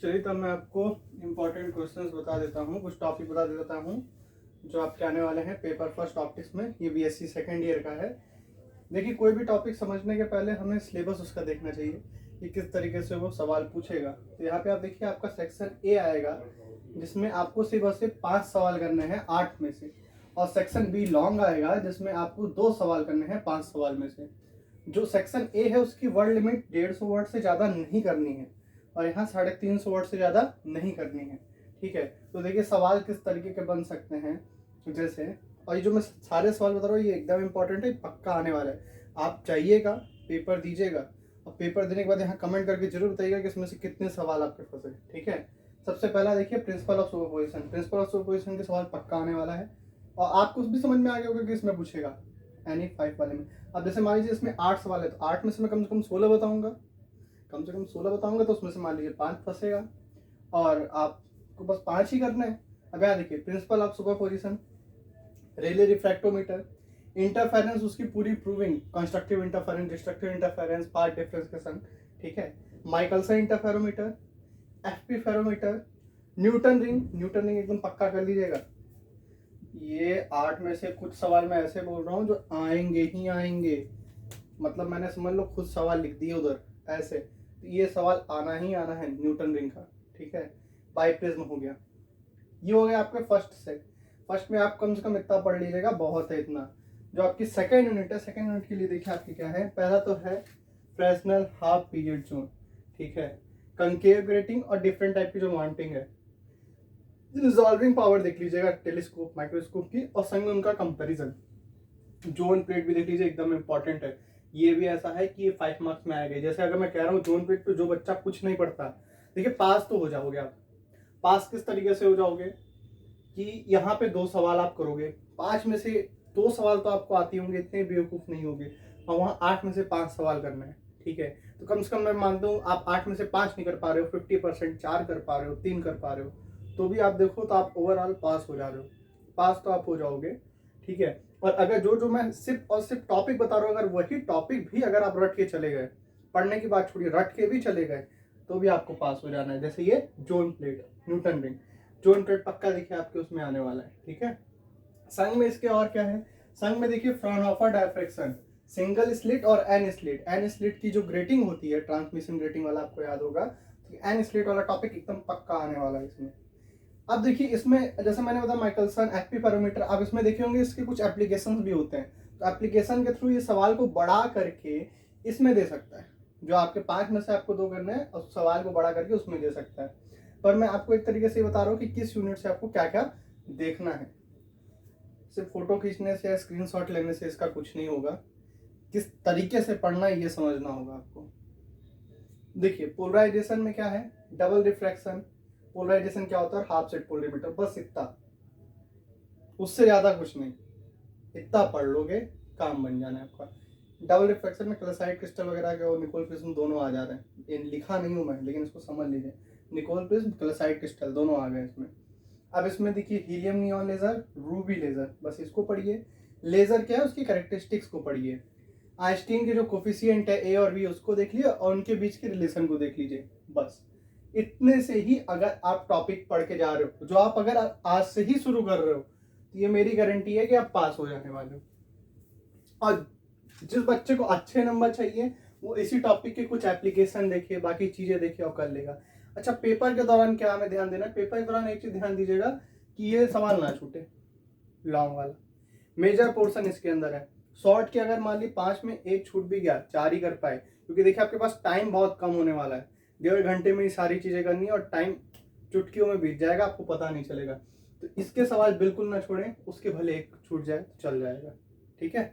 चलिए तब मैं आपको इम्पोर्टेंट क्वेश्चंस बता देता हूँ, कुछ टॉपिक बता देता हूँ जो आपके आने वाले हैं पेपर फर्स्ट ऑप्टिक्स में। ये बीएससी सेकेंड ईयर का है। देखिए, कोई भी टॉपिक समझने के पहले हमें सिलेबस उसका देखना चाहिए कि किस तरीके से वो सवाल पूछेगा। तो यहाँ पे आप देखिए, आपका सेक्शन ए आएगा जिसमें आपको सिर्फ और सिर्फ 5 सवाल करने हैं 8 में से, और सेक्शन बी लॉन्ग आएगा जिसमें आपको 2 सवाल करने हैं 5 सवाल में से। जो सेक्शन ए है उसकी वर्ड लिमिट 150 वर्ड से ज़्यादा नहीं करनी है, और यहाँ 350 वर्ड से ज़्यादा नहीं करनी है। ठीक है, तो देखिए सवाल किस तरीके के बन सकते हैं जैसे, और ये जो मैं सारे सवाल बता रहा हूँ ये एकदम इंपॉर्टेंट है, पक्का आने वाला है। आप चाहिएगा, पेपर दीजिएगा, और पेपर देने के बाद यहाँ कमेंट करके जरूर बताइएगा कि इसमें से कितने सवाल आपके फंसे। ठीक है, सबसे पहला देखिए principle of superposition. Principle of superposition के सवाल पक्का आने वाला है, और आपको भी समझ में आ गया होगा कि इसमें पूछेगा एनी 5 वाले में। अब जैसे मान लीजिए इसमें 8 सवाल है, तो 8 में से मैं कम से कम 16 बताऊंगा, तो उसमें से मान लीजिए 5 फंसेगा, और आपको बस 5 ही करना है। अब यहाँ देखिए principle of superposition, Rayleigh refractometer, interference उसकी पूरी proving, constructive interference, destructive interference, part differentiation. ठीक है, Michelson interferometer, FP spherometer, Newton ring एकदम पक्का कर लीजिएगा। ये 8 में से कुछ सवाल मैं ऐसे बोल रहा हूँ जो आएंगे ही आएंगे, मतलब मैंने समझ लो खुद सवाल लिख दिए उधर ऐसे, तो ये सवाल आना ही आना है न्यूटन रिंग का। ठीक है, बाइप्रिज्म हो गया। ये हो गया आपके फर्स्ट से। फर्स्ट में आप कम से कम इतना पढ़ लीजिएगा, बहुत है इतना। जो आपकी सेकेंड यूनिट है, सेकेंड यूनिट के लिए देखिए आपकी क्या है। पहला तो है फ्रेस्नेल हाफ पीरियड जोन। ठीक है, कंकेव ग्रेटिंग और डिफरेंट टाइप की जो माउंटिंग है। रिजॉल्विंग पावर देख लीजिएगा टेलीस्कोप माइक्रोस्कोप की, और संग में उनका कंपैरिजन। जोन प्लेट भी देख लीजिए, एकदम इंपॉर्टेंट है। ये भी ऐसा है कि ये 5 मार्क्स में आएगा। जैसे अगर मैं कह रहा हूँ जोन प्लेट पे जो बच्चा कुछ नहीं पढ़ता, देखिए पास तो हो जाओगे आप। पास किस तरीके से हो जाओगे कि यहाँ पे 2 सवाल आप करोगे, 5 में से 2 सवाल तो आपको आती होंगे, इतने बेवकूफ नहीं होगे, और वहाँ 8 में से 5 सवाल करना है। ठीक है, तो कम से कम मैं मानता हूँ आप 8 में से 5 नहीं कर पा रहे हो, 50%, 4 कर पा रहे हो, 3 कर पा रहे हो, तो भी आप देखो तो आप ओवरऑल पास हो जा रहे हो। पास तो आप हो जाओगे। ठीक है, और अगर जो जो मैं सिर्फ और सिर्फ टॉपिक बता रहा हूँ, अगर वही टॉपिक भी अगर आप रट के चले गए, पढ़ने की बात छोड़िए, रट के भी चले गए, तो भी आपको पास हो जाना है। जैसे ये zone plate, Newton ring, zone plate पक्का देखिए आपके उसमें आने वाला है। ठीक है, संग में इसके और क्या है, संग में देखिए फ्राउनहोफर डायफ्रैक्शन, सिंगल स्लिट और एन स्लिट। एन स्लिट की जो ग्रेटिंग होती है, ट्रांसमिशन ग्रेटिंग वाला आपको याद होगा, तो एन स्लिट वाला टॉपिक एकदम पक्का आने वाला है इसमें। अब देखिए इसमें जैसे मैंने बताया माइकलसन एफपी पैरामीटर, आप इसमें देखे होंगे इसके कुछ एप्लीकेशंस भी होते हैं, तो एप्लीकेशन के थ्रू ये सवाल को बढ़ा करके इसमें दे सकता है। जो आपके 5 में से आपको 2 करने हैं, और सवाल को बड़ा करके उसमें दे सकता है। पर मैं आपको एक तरीके से बता रहा हूँ कि किस यूनिट से आपको क्या क्या देखना है। सिर्फ फोटो खींचने से या स्क्रीनशॉट लेने से इसका कुछ नहीं होगा, किस तरीके से पढ़ना है ये समझना होगा आपको। देखिए पोलराइजेशन में क्या है, डबल रिफ्रैक्शन। पोलराइजेशन क्या होता है, हाफ सेट पोलरीमीटर, बस इतना, उससे ज्यादा कुछ नहीं। इतना पढ़ लोगे काम बन जाना है आपका। डबल रिफ्रैक्शन में क्लेसाइट क्रिस्टल वगैरह के और निकोल प्रिज्म दोनों आ जा रहे हैं। ये लिखा नहीं हूं मैं, लेकिन इसको समझ लीजिए, निकोल प्रिज्म क्लेसाइट क्रिस्टल दोनों आ गए इसमें। अब इसमें देखिए helium neon laser, ruby laser, बस इसको पढ़िए। लेजर क्या है उसकी कैरेक्टरिस्टिक्स को पढ़िए। आइंस्टीन के जो कोफिशिएंट है ए और बी उसको देख लीजिए, और उनके बीच के रिलेशन को देख लीजिए। बस इतने से ही अगर आप टॉपिक पढ़ के जा रहे हो, जो आप अगर आज से ही शुरू कर रहे हो, तो ये मेरी गारंटी है कि आप पास हो जाने वाले हो। और जिस बच्चे को अच्छे नंबर चाहिए वो इसी टॉपिक के कुछ एप्लीकेशन देखे, बाकी चीजें देखे और कर लेगा। अच्छा, पेपर के दौरान क्या हमें ध्यान देना है, पेपर के दौरान एक चीज ध्यान दीजिएगा कि ये सवाल ना छूटे, लॉन्ग वाला मेजर पोर्शन इसके अंदर है। शॉर्ट के अगर मान ली 5 में 1 छूट भी गया, 4 ही कर पाए, क्योंकि देखिए आपके पास टाइम बहुत कम होने वाला है। 1.5 घंटे में ही सारी चीजें करनी है, और टाइम चुटकियों में बीत जाएगा, आपको पता नहीं चलेगा। तो इसके सवाल बिल्कुल ना छोड़ें, उसके भले एक छूट जाए तो चल जाएगा। ठीक है।